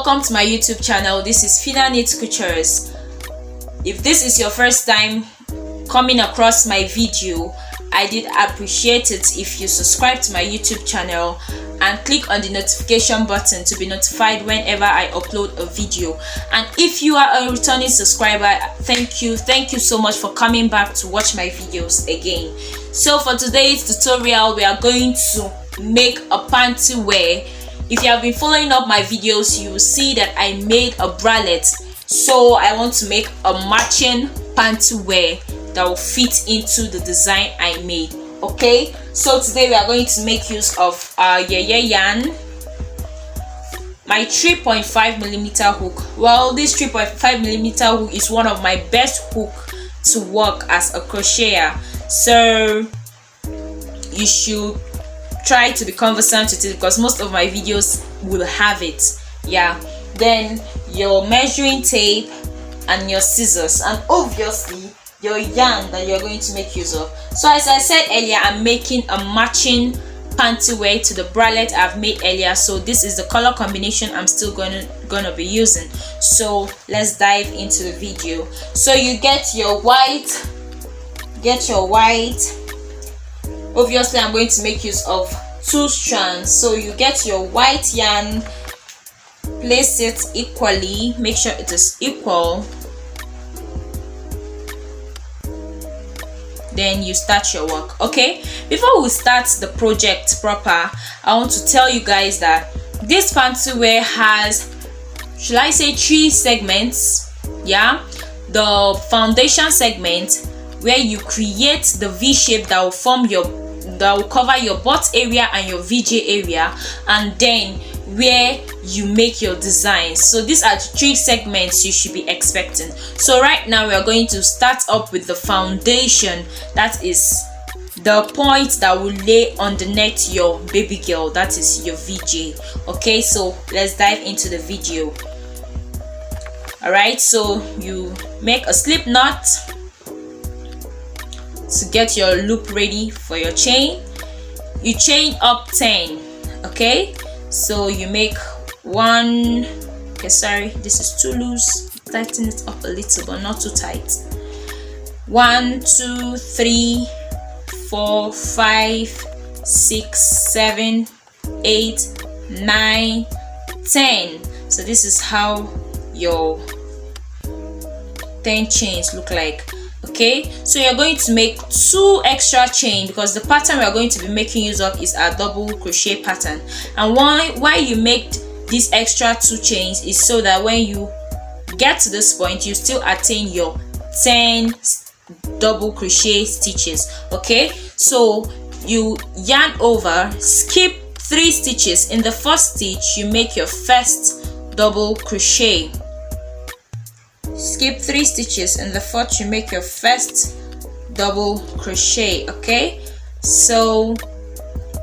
welcome to my YouTube channel. This is Fina Knit Couture. If this is your first time coming across my video, I did appreciate it if you subscribe to my YouTube channel and click on the notification button to be notified whenever I upload a video. And if you are a returning subscriber, thank you so much for coming back to watch my videos again. So for today's tutorial, we are going to make a panty wear. If you have been following up my videos, you will see that I made a bralette, so I want to make a matching panty wear that will fit into the design I made. Okay, so today we are going to make use of our yeye yarn, my 3.5mm hook. Well, this 3.5mm hook is one of my best hook to work as a crocheter, so you should try to be conversant with it because most of my videos will have it. Yeah, then your measuring tape and your scissors, and obviously your yarn that you're going to make use of. So as I said earlier, I'm making a matching panty wear to the bralette I've made earlier, so this is the color combination I'm still gonna be using. So let's dive into the video. So you get your white, obviously I'm going to make use of 2 strands. So you get your white yarn, place it equally, make sure it is equal, then you start your work. Okay, before we start the project proper, I want to tell you guys that this panty wear has, should I say, 3 segments. Yeah, the foundation segment where you create the V shape that will cover your butt area and your VJ area, and then where you make your designs. So these are the 3 segments you should be expecting. So right now we are going to start up with the foundation, that is the point that will lay underneath your baby girl, that is your VJ. Okay, so let's dive into the video. All right, so you make a slip knot to get your loop ready for your chain. You chain up 10. Okay, so you make 1, okay, sorry, this is too loose, tighten it up a little but not too tight. 1 2 3 4 5 6 7 8 9 10. So this is how your 10 chains look like. Okay, so you're going to make 2 extra chain because the pattern we are going to be making use of is a double crochet pattern. And why you make these extra 2 chains is so that when you get to this point, you still attain your 10 double crochet stitches. Okay, so you yarn over, skip 3 stitches. In the first stitch, you make your first double crochet. Skip 3 stitches. In the fourth, you make your first double crochet. Okay, so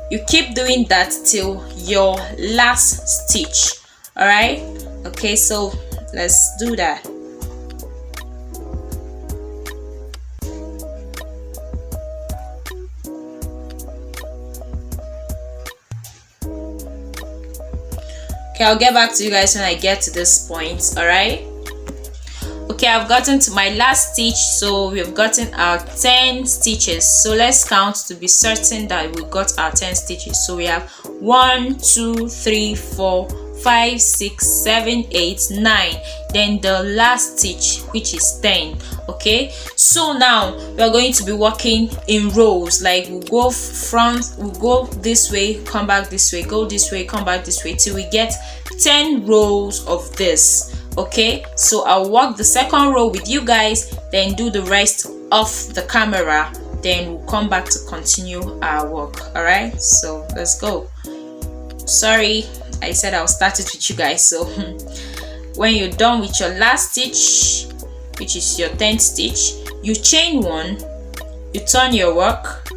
you keep doing that till your last stitch. All right, okay, so let's do that. Okay, I'll get back to you guys when I get to this point. All right, okay, I've gotten to my last stitch, so we've gotten our 10 stitches. So let's count to be certain that we got our 10 stitches. So we have 1 2 3 4 5 6 7 8 9, then the last stitch, which is 10. Okay, so now we are going to be working in rows. Like we'll go we'll go this way, come back this way, go this way, come back this way, till we get 10 rows of this. Okay, so I'll work the second row with you guys, then do the rest off the camera, then we'll come back to continue our work. All right, so let's go. Sorry, I said I'll start it with you guys. So when you're done with your last stitch, which is your 10th stitch, you chain 1, you turn your work.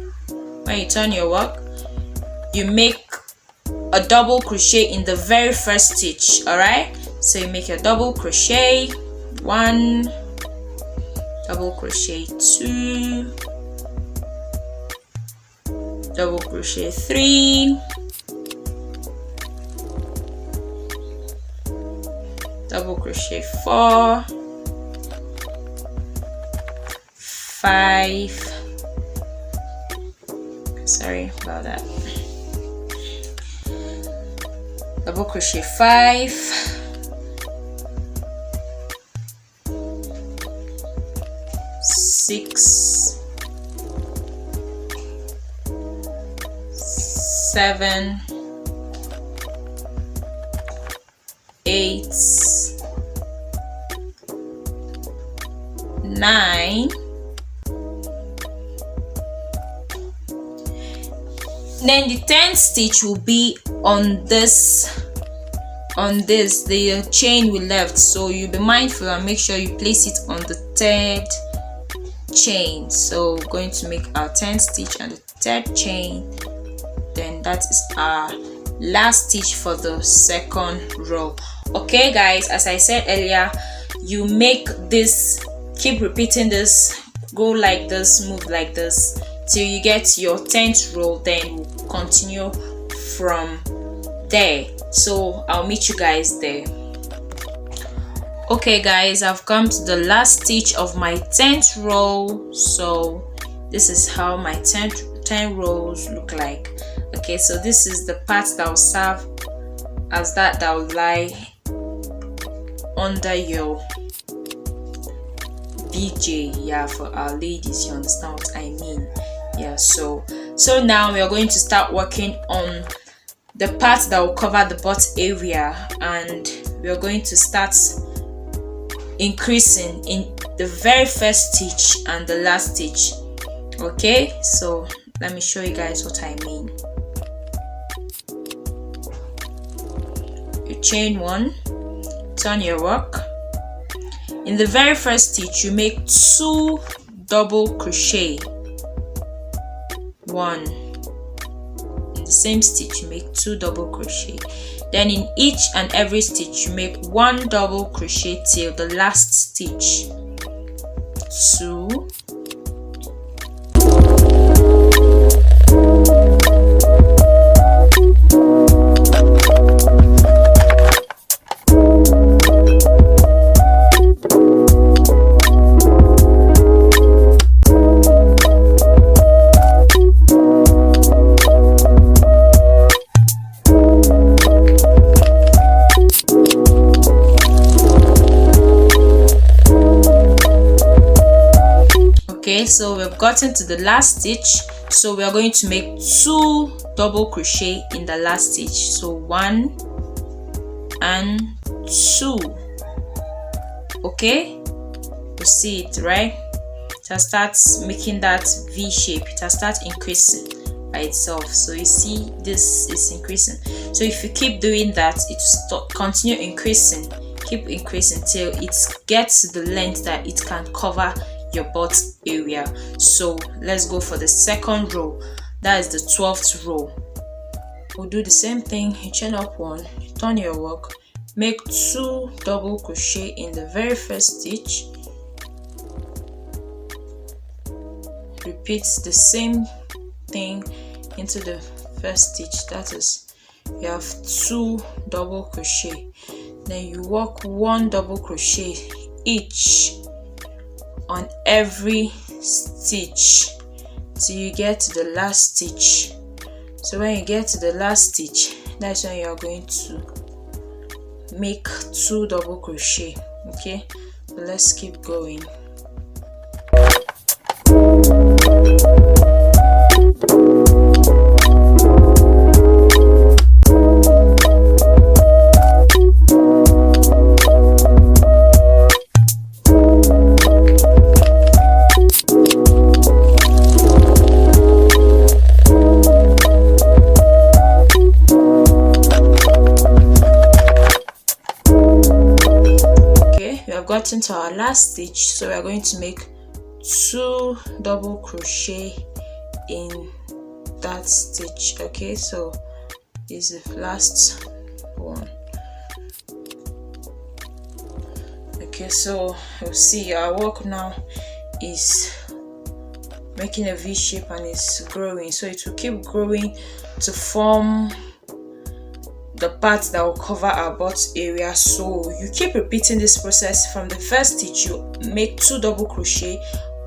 When you turn your work, you make a double crochet in the very first stitch. All right, so you make your double crochet 1, double crochet 2, double crochet 3, double crochet 4, 5, sorry about that, double crochet 5, 6, 7, 8, 9. Then the 10th stitch will be on this, the chain we left, so you'll be mindful and make sure you place it on the 3rd chain. So we're going to make our 10th stitch on the 3rd chain, then that is our last stitch for the 2nd row. Okay guys, as I said earlier, you make this, keep repeating this, go like this, move like this till you get your 10th row, then we'll continue from there. So I'll meet you guys there. Okay guys, I've come to the last stitch of my 10th row. So this is how my 10 rows look like. Okay, so this is the part that will serve as that will lie under your BJ, yeah, for our ladies, you understand what I mean? Yeah, so now we are going to start working on the part that will cover the butt area, and we are going to start increasing in the very first stitch and the last stitch. Okay, so let me show you guys what I mean. You chain 1, turn your work. In the very first stitch you make 2 double crochet, 1. In the same stitch you make 2 double crochet, then in each and every stitch you make 1 double crochet till the last stitch. 2, so we've gotten to the last stitch, so we are going to make 2 double crochet in the last stitch. So 1 and 2. Okay, you see it, right? It has started making that V shape. It has started increasing by itself. So you see this is increasing. So if you keep doing that, it will continue increasing, keep increasing till it gets to the length that it can cover your butt area. So let's go for the 2nd row, that is the 12th row. We'll do the same thing. You chain up 1, you turn your work, make 2 double crochet in the very first stitch, repeat the same thing into the first stitch, that is you have 2 double crochet, then you work 1 double crochet each on every stitch till you get to the last stitch. So when you get to the last stitch, that's when you are going to make 2 double crochet. Okay, so let's keep going. Gotten to our last stitch, so we are going to make 2 double crochet in that stitch. Okay, so this is the last one. Okay, so you'll see our work now is making a V shape and it's growing, so it will keep growing to form the part that will cover our butt area. So you keep repeating this process. From the first stitch, you make 2 double crochet,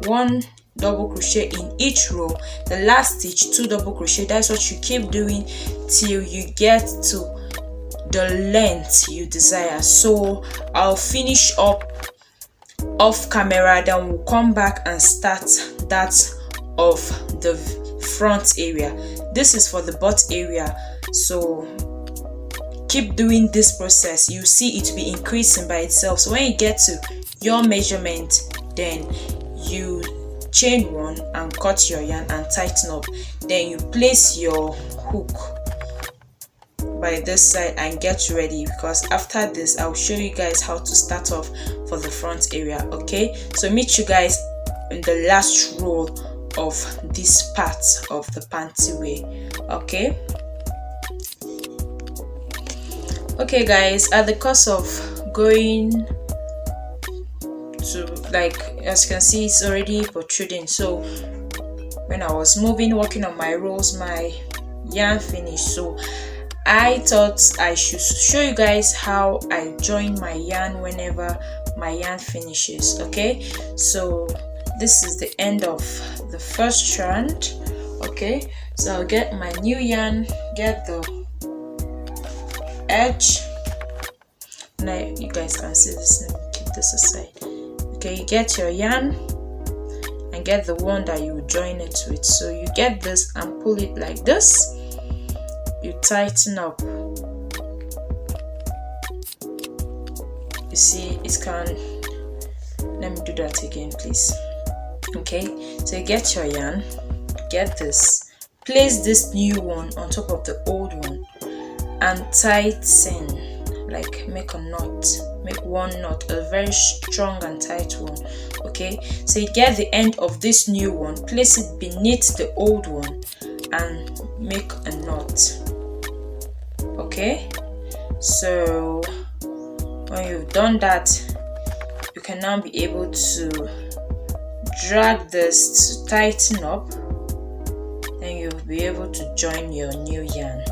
1 double crochet in each row. The last stitch, 2 double crochet. That's what you keep doing till you get to the length you desire. So I'll finish up off camera, then we'll come back and start that of the front area. This is for the butt area, so keep doing this process. You see it will be increasing by itself. So when you get to your measurement, then you chain 1 and cut your yarn and tighten up. Then you place your hook by this side and get ready, because after this I'll show you guys how to start off for the front area. Okay, so meet you guys in the last row of this part of the panty way. Okay guys, at the cost of going to, like, as you can see, it's already protruding. So when I was working on my rows, my yarn finished. So I thought I should show you guys how I join my yarn whenever my yarn finishes. Okay, so this is the end of the first strand. Okay, so I'll get my new yarn, get the edge. Now you guys can see this. Let me keep this aside. Okay, you get your yarn and get the one that you join it with. So you get this and pull it like this. You tighten up. You see, it can, let me do that again please. Okay, so you get your yarn, get this, place this new one on top of the old one and tighten, like make a knot, make one knot, a very strong and tight one. Okay, so you get the end of this new one, place it beneath the old one and make a knot. Okay, so when you've done that, you can now be able to drag this to tighten up. Then you'll be able to join your new yarn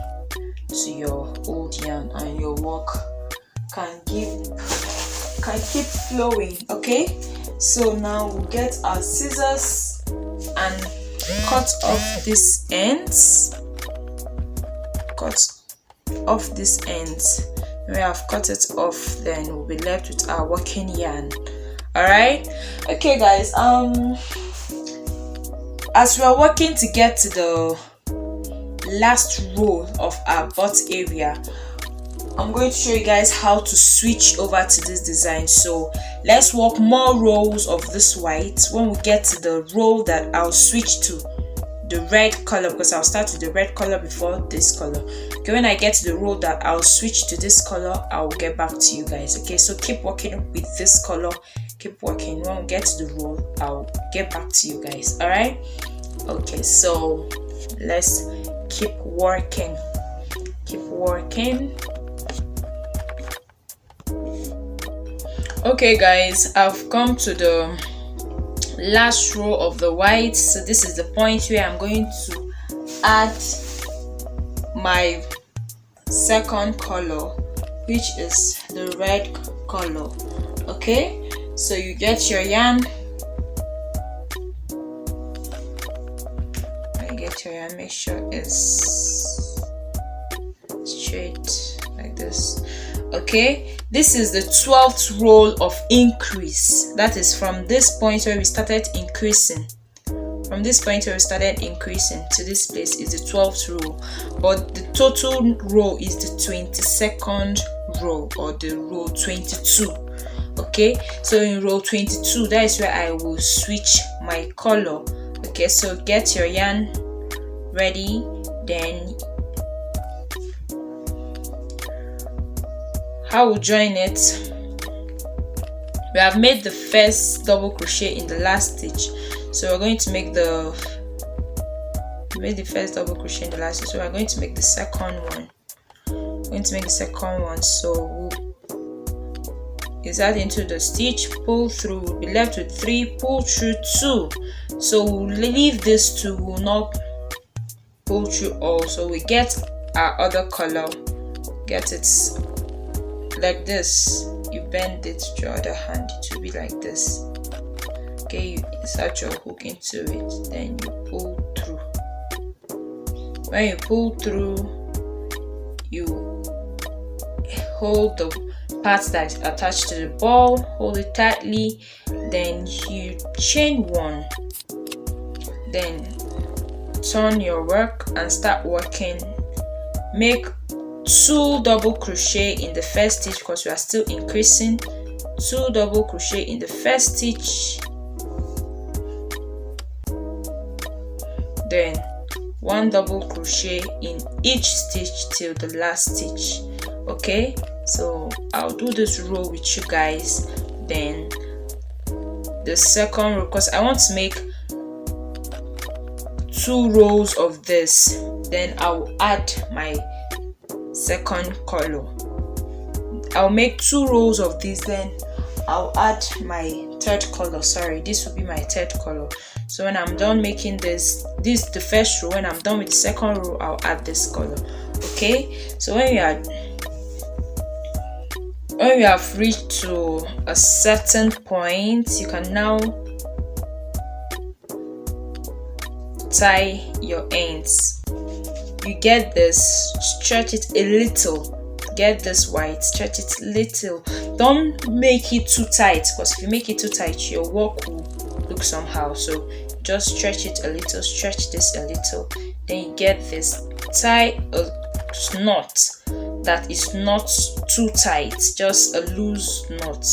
to your old yarn, and your work can keep flowing. Okay, so now we'll get our scissors and cut off these ends. Cut off these ends. When we have cut it off, then we'll be left with our working yarn. All right, okay guys, as we are working to get to the last row of our butt area, I'm going to show you guys how to switch over to this design. So let's work more rows of this white. When we get to the row that I'll switch to the red color, because I'll start with the red color before this color. Okay, when I get to the row that I'll switch to this color, I'll get back to you guys. Okay, so keep working with this color, keep working. When we get to the row, I'll get back to you guys. All right, okay, so let's keep working. Okay guys, I've come to the last row of the white. So this is the point where I'm going to add my second color, which is the red color. Okay, so you get your yarn, make sure it's straight like this. Okay, this is the 12th row of increase. That is from this point where we started increasing. From this point where we started increasing to this place is the 12th row, but the total row is the 22nd row, or the row 22. Okay, so in row 22, that is where I will switch my color. Okay, so get your yarn ready, then how we'll join it. We have made the first double crochet in the last stitch, so we're going to make the first double crochet in the last stitch, so we're going to make the second one. So we'll insert into the stitch, pull through, we'll be left with 3, pull through 2. So we'll leave this 2, will not pull through all. So we get our other color, get it like this, you bend it to your other hand, it will be like this. Okay, you insert your hook into it, then you pull through. When you pull through, you hold the part that is attached to the ball, hold it tightly, then you chain one, then turn your work and start working. Make 2 double crochet in the first stitch because we are still increasing. 2 double crochet in the first stitch, then 1 double crochet in each stitch till the last stitch. Okay, so I'll do this row with you guys, then the second row, because I want to make 2 rows of this, then I'll add my second color. I'll make 2 rows of this, then I'll add my third color. Sorry, this will be my third color. So when I'm done making this is the first row. When I'm done with the second row, I'll add this color. Okay, so when you have reached to a certain point, you can now tie your ends. You get this, stretch it a little, get this white, stretch it little. Don't make it too tight, because if you make it too tight, your work will look somehow. So just stretch it a little, stretch this a little, then you get this. Tie a knot that is not too tight, just a loose knot,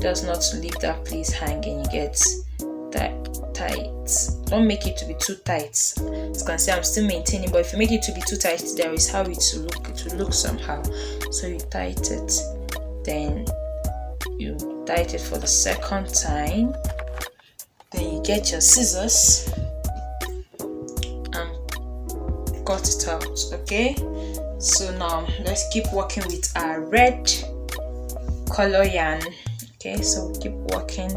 just not to leave that place hanging. You get that tight. Don't make it to be too tight. As you can see, I'm still maintaining, but if you make it to be too tight, there is how it will look. It will look somehow. So you tight it, then you tight it for the second time, then you get your scissors and cut it out. Okay, so now let's keep working with our red color yarn. Okay, so keep working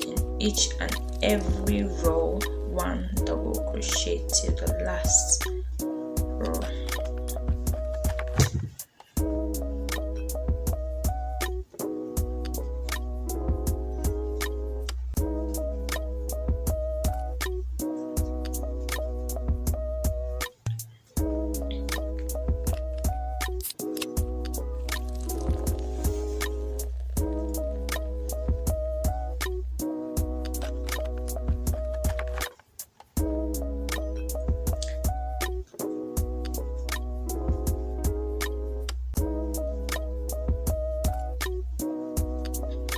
in each and every row, 1 double crochet till the last row.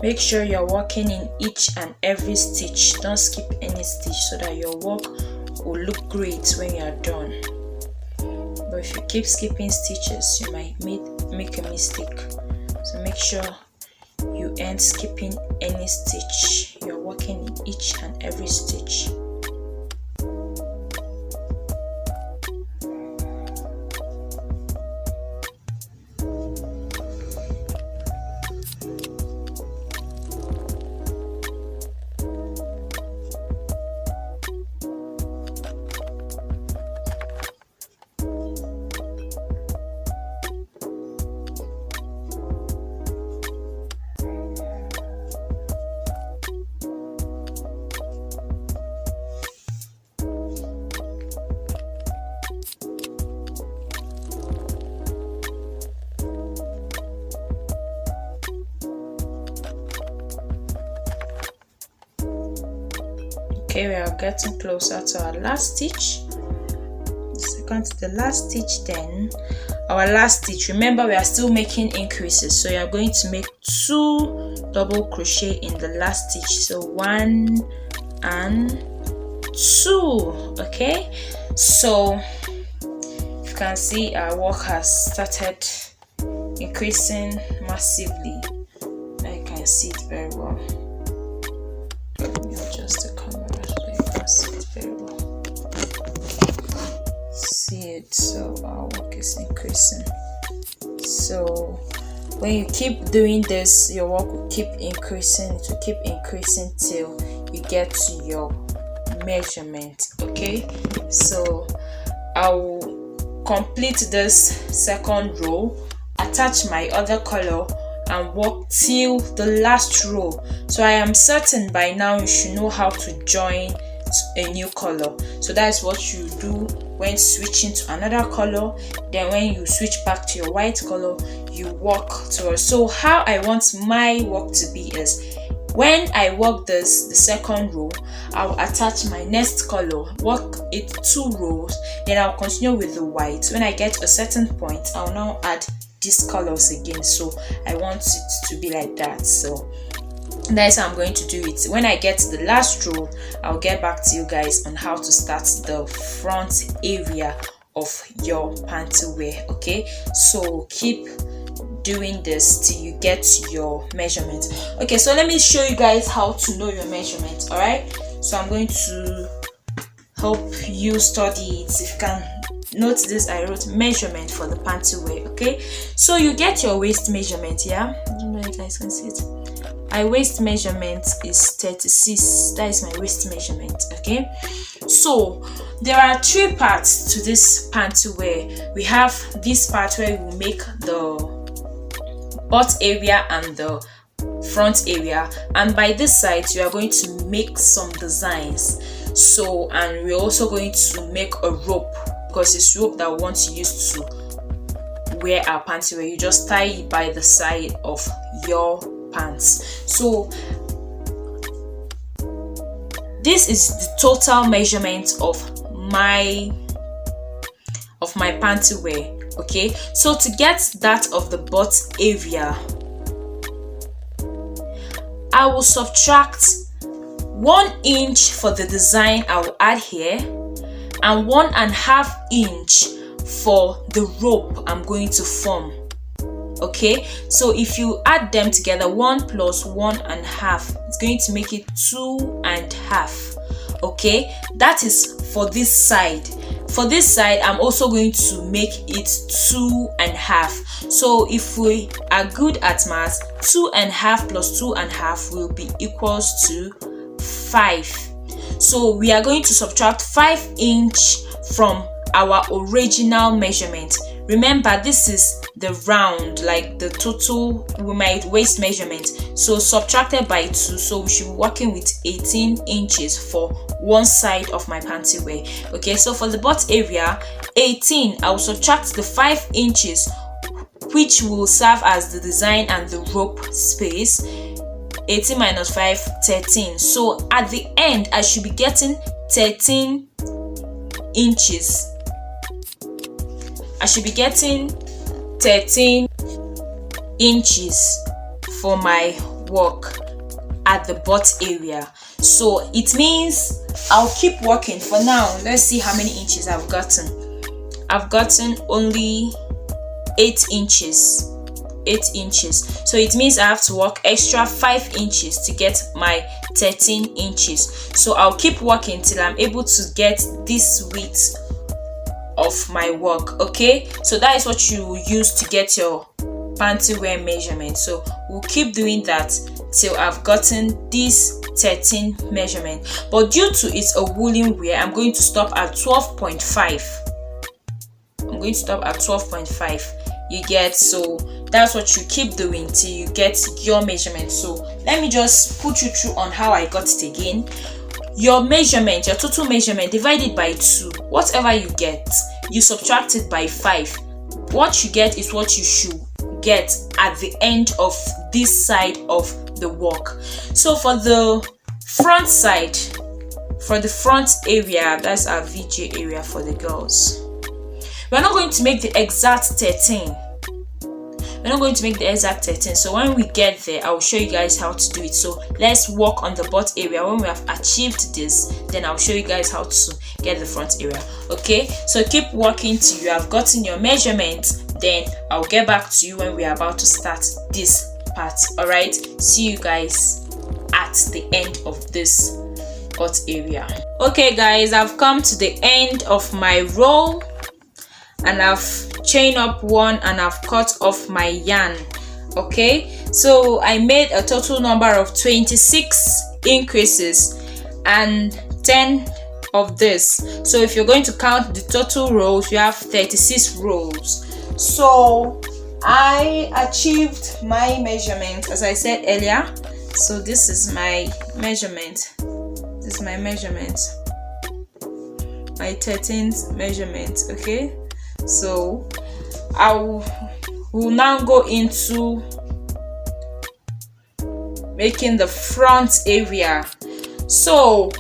Make sure you're working in each and every stitch. Don't skip any stitch so that your work will look great when you are done. But if you keep skipping stitches, you might make a mistake. So make sure you ain't skipping any stitch. You're working in each and every stitch. Okay, we are getting closer to our last stitch. Second to the last stitch, then our last stitch. Remember, we are still making increases, so you are going to make 2 double crochet in the last stitch. So 1 and 2. Okay, so you can see our work has started increasing massively. I can see it very well. Let me adjust the camera. See it very well. See it, so our work is increasing. So when you keep doing this, your work will keep increasing. It will keep increasing till you get to your measurement. Okay, so I will complete this second row, attach my other color and work till the last row. So I am certain by now you should know how to join a new color. So that's what you do when switching to another color. Then when you switch back to your white color, you work towards. So how I want my work to be is, when I work this, the second row, I'll attach my next color, work it 2 rows, then I'll continue with the white. When I get a certain point, I'll now add these colors again. So I want it to be like that. So that's how I'm going to do it. When I get to the last row, I'll get back to you guys on how to start the front area of your panty wear. Okay, so keep doing this till you get your measurement. Okay, so let me show you guys how to know your measurement. All right, so I'm going to help you study it. If you can note this, I wrote measurement for the panty wear. Okay, so you get your waist measurement. Yeah, I don't know if you guys can see it. My waist measurement is 36. That is my waist measurement. Okay, so there are 3 parts to this panty wear. We have this part where we make the butt area and the front area, and by this side you are going to make some designs. So, and we're also going to make a rope, because it's rope that we want to use to wear our panty wear. You just tie it by the side of your pants. So this is the total measurement of my panty wear. Okay, so to get that of the butt area, I will subtract 1 inch for the design I will add here, and 1.5 inch for the rope I'm going to form. Okay, so if you add them together, 1 plus 1.5, it's going to make it 2.5. Okay, that is for this side. For this side, I'm also going to make it 2.5. So if we are good at math, 2.5 plus 2.5 will be equals to 5. So we are going to subtract 5 inch from our original measurement. Remember, this is the round, like the total with my waist measurement. So subtracted by 2, so we should be working with 18 inches for one side of my panty wear. Okay, so for the butt area, 18, I will subtract the 5 inches, which will serve as the design and the rope space. 18 minus 5, 13. So at the end, I should be getting 13 inches. I should be getting 13 inches for my work at the butt area. So it means I'll keep working. For now, let's see how many inches I've gotten. I've gotten only 8 inches. 8 inches. So it means I have to work extra 5 inches to get my 13 inches. So I'll keep working till I'm able to get this width of my work. Okay, so that is what you use to get your panty wear measurement. So we'll keep doing that till I've gotten this 13 measurement. But due to it's a woolen wear, I'm going to stop at 12.5. I'm going to stop at 12.5. You get? So that's what you keep doing till you get your measurement. So let me just put you through on how I got it again. Your measurement, your total measurement divided by 2, whatever you get, you subtract it by 5. What you get is what you should get at the end of this side of the work. So for the front side, for the front area, that's our VJ area for the girls, we're not going to make the exact 13. We're not going to make the exact 13. So when we get there, I will show you guys how to do it. So let's work on the butt area. When we have achieved this, then I'll show you guys how to get the front area. Okay, so keep working till you have gotten your measurement. Then I'll get back to you when we are about to start this part. All right, see you guys at the end of this butt area. Okay guys, I've come to the end of my row, and I've chained up one and I've cut off my yarn. Okay, so I made a total number of 26 increases and 10 of this. So if you're going to count the total rows, you have 36 rows. So I achieved my measurement as I said earlier. So this is my measurement. This is my measurement, my 13th measurement. Okay, so I will now go into making the front area. So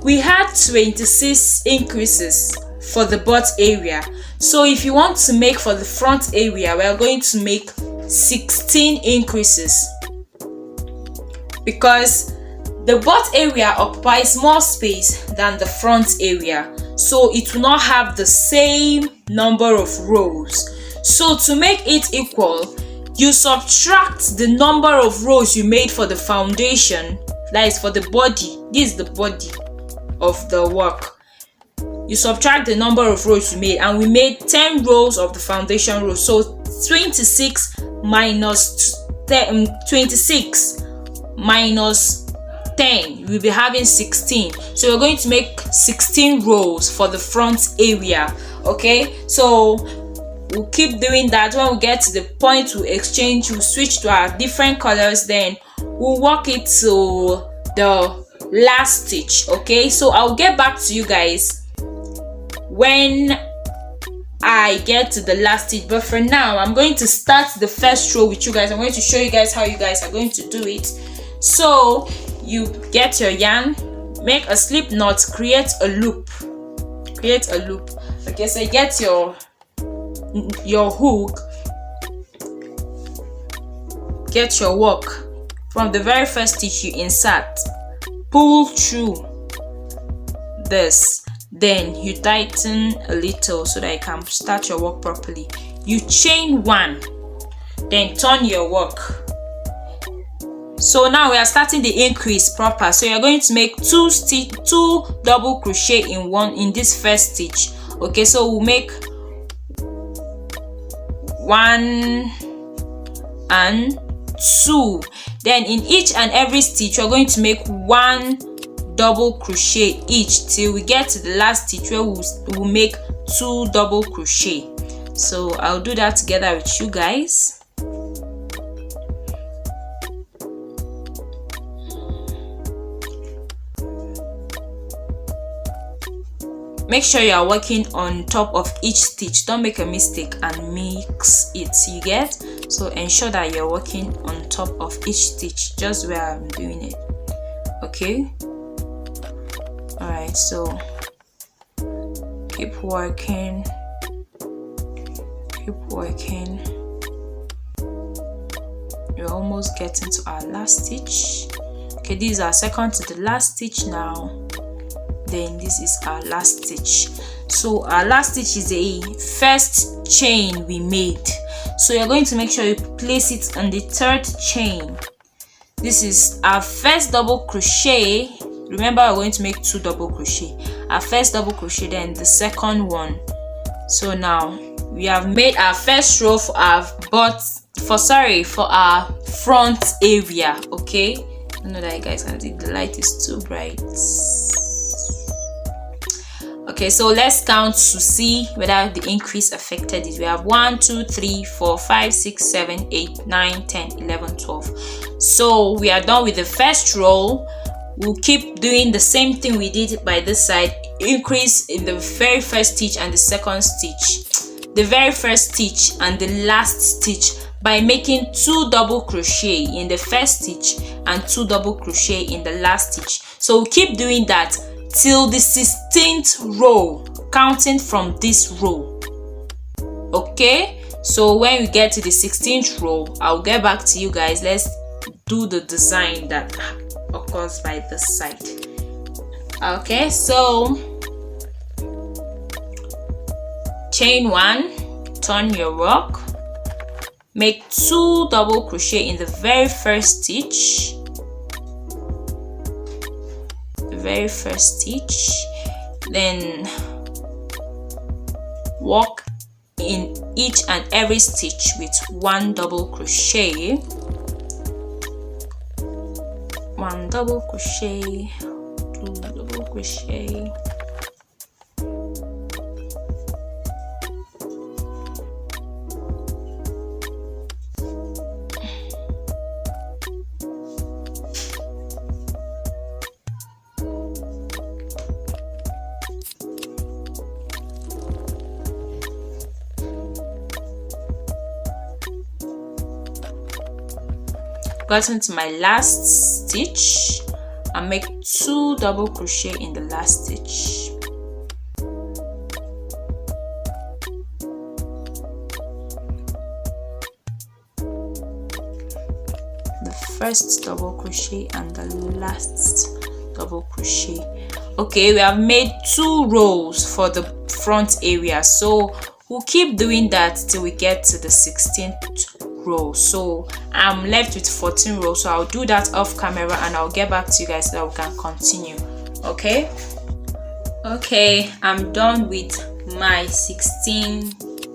we had 26 increases for the butt area. So if you want to make for the front area, we are going to make 16 increases, because the butt area occupies more space than the front area, so it will not have the same number of rows. So to make it equal, you subtract the number of rows you made for the foundation, that is for the body. This is the body of the work. You subtract the number of rows you made, and we made 10 rows of the foundation row. So 26 minus 26 minus 10, we'll be having 16. So we're going to make 16 rows for the front area. Okay, so we'll keep doing that. When we get to the point we exchange, we'll switch to our different colors, then we'll work it to the last stitch. Okay, so I'll get back to you guys when I get to the last stitch, but for now I'm going to start the first row with you guys. I'm going to show you guys how you guys are going to do it. So you get your yarn, make a slip knot, create a loop. Okay, so you get your hook, get your work. From the very first stitch you insert, pull through this, then you tighten a little so that you can start your work properly. You chain one, then turn your work. So now we are starting the increase proper. So you're going to make two double crochet in this first stitch. Okay, so we'll make 1 and 2. Then in each and every stitch we're going to make 1 double crochet each till we get to the last stitch where we'll make 2 double crochet. So I'll do that together with you guys. Make sure you are working on top of each stitch. Don't make a mistake and mix it, you get? So ensure that you're working on top of each stitch, just where I'm doing it. Okay, all right, so keep working. We're almost getting to our last stitch. Okay, this is our second to the last stitch now. Then this is our last stitch. So our last stitch is a first chain we made. So you're going to make sure you place it on the third chain. This is our first double crochet. Remember, we're going to make 2 double crochet. Our first double crochet, then the second one. So now we have made our first row for our for our front area. Okay, I know that you guys can see the light is too bright. Okay, so let's count to see whether the increase affected it. We have 1, 2, 3, 4, 5, 6, 7, 8, 9, 10, 11, 12. So we are done with the first row. We'll keep doing the same thing we did by this side. Increase in the very first stitch and the second stitch, the very first stitch and the last stitch, by making 2 double crochet in the first stitch and 2 double crochet in the last stitch. So we'll keep doing that till the 16th row, counting from this row. Okay, so when we get to the 16th row, I'll get back to you guys. Let's do the design that occurs by this side. Okay, so chain 1, turn your work, make 2 double crochet in the very first stitch, then work in each and every stitch with 1 double crochet, 1 double crochet, 2 double crochet, gotten to my last stitch and make 2 double crochet in the last stitch. The first double crochet and the last double crochet. Okay, we have made 2 rows for the front area, so we'll keep doing that till we get to the 16th row. So I'm left with 14 rows, so I'll do that off camera and I'll get back to you guys so that we can continue. Okay, I'm done with my 16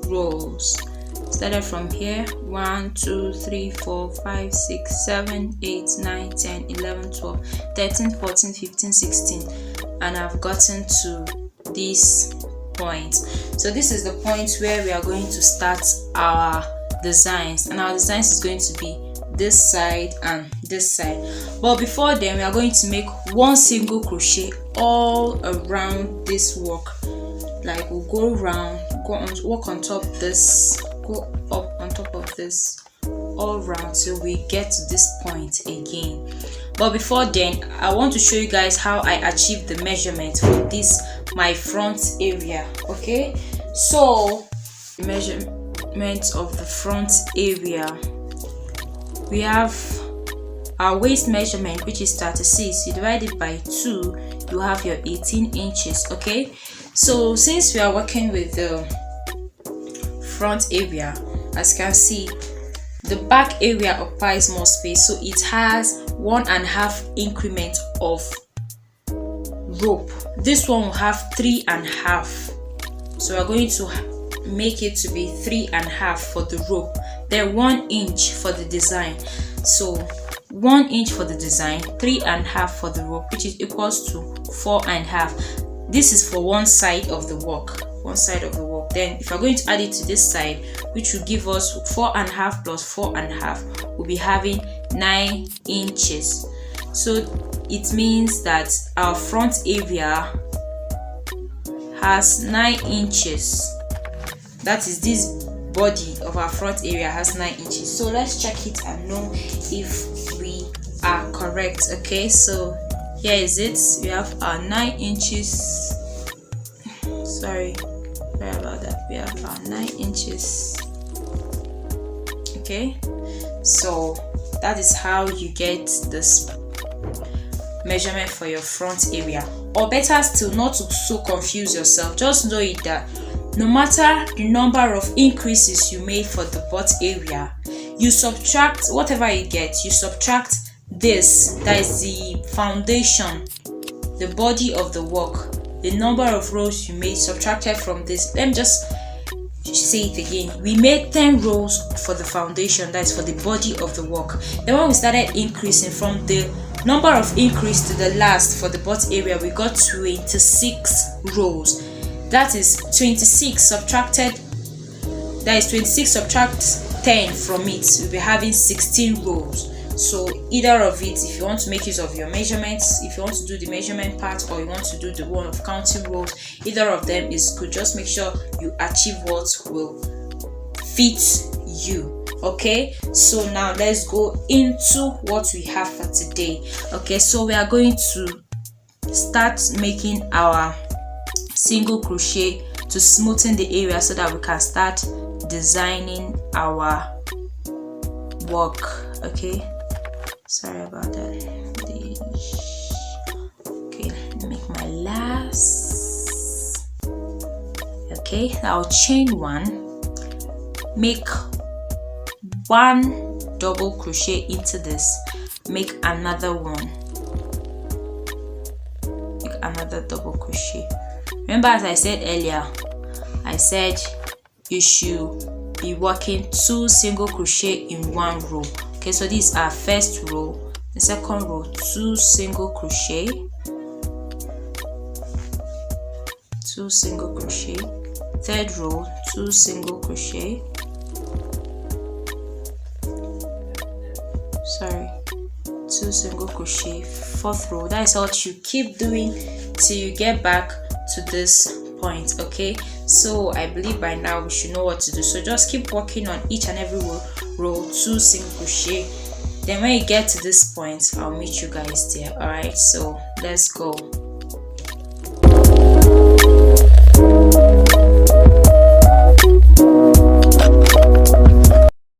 rows. Started from here: 1 2 3 4 5 6 7 8 9 10 11 12 13 14 15 16, and I've gotten to this point. So this is the point where we are going to start our designs, and our designs is going to be this side and this side. But before then, we are going to make 1 single crochet all around this work. Like we'll go around, walk on top of this, go up on top of this, all around till we get to this point again. But before then, I want to show you guys how I achieved the measurement for this my front area. Okay, so the measurement of the front area, we have our waist measurement, which is 36. You divide it by 2, you have your 18 inches. Okay, so since we are working with the front area, as you can see, the back area occupies more space, so it has 1.5 increment of rope. This one will have 3.5, so we're going to make it to be 3.5 for the rope, then 1 inch for the design. So 1 inch for the design, 3.5 for the rope, which is equals to 4.5. This is for one side of the work. Then if you're going to add it to this side, which will give us 4.5 plus 4.5, we'll be having 9 inches. So it means that our front area has 9 inches. That is, this body of our front area has 9 inches. So let's check it and know if we are correct. Okay, so here is it. We have our 9 inches. Sorry about that. We have our 9 inches. Okay, so that is how you get this measurement for your front area. Or better still, not to so confuse yourself, just know it that no matter the number of increases you made for the butt area, you subtract whatever you get, you subtract this, that is the foundation, the body of the work, the number of rows you made subtracted from this. Let me just say it again. We made 10 rows for the foundation, that is for the body of the work. Then when we started increasing from the number of increase to the last for the butt area, we got 26 rows. That is 26 subtracted, that is 26 subtract 10 from it, we'll be having 16 rows. So either of it, if you want to make use of your measurements, if you want to do the measurement part or you want to do the one of counting rows, either of them is good. Just make sure you achieve what will fit you. Okay, so now let's go into what we have for today. Okay, so we are going to start making our single crochet to smoothen the area so that we can start designing our work. Okay, sorry about that. Okay, let me make my last. Okay, I'll chain 1, make 1 double crochet into this, make another one, make another double crochet. Remember, as I said earlier, I said you should be working 2 single crochet in 1 row. Okay, so this is our first row. The second row, 2 single crochet, 2 single crochet. Third row, 2 single crochet. Sorry, 2 single crochet. Fourth row. That is what you keep doing till you get back to this point. Okay, so I believe by now we should know what to do. So just keep working on each and every row, 2 single crochet, Then when you get to this point, I'll meet you guys there. All right, so let's go.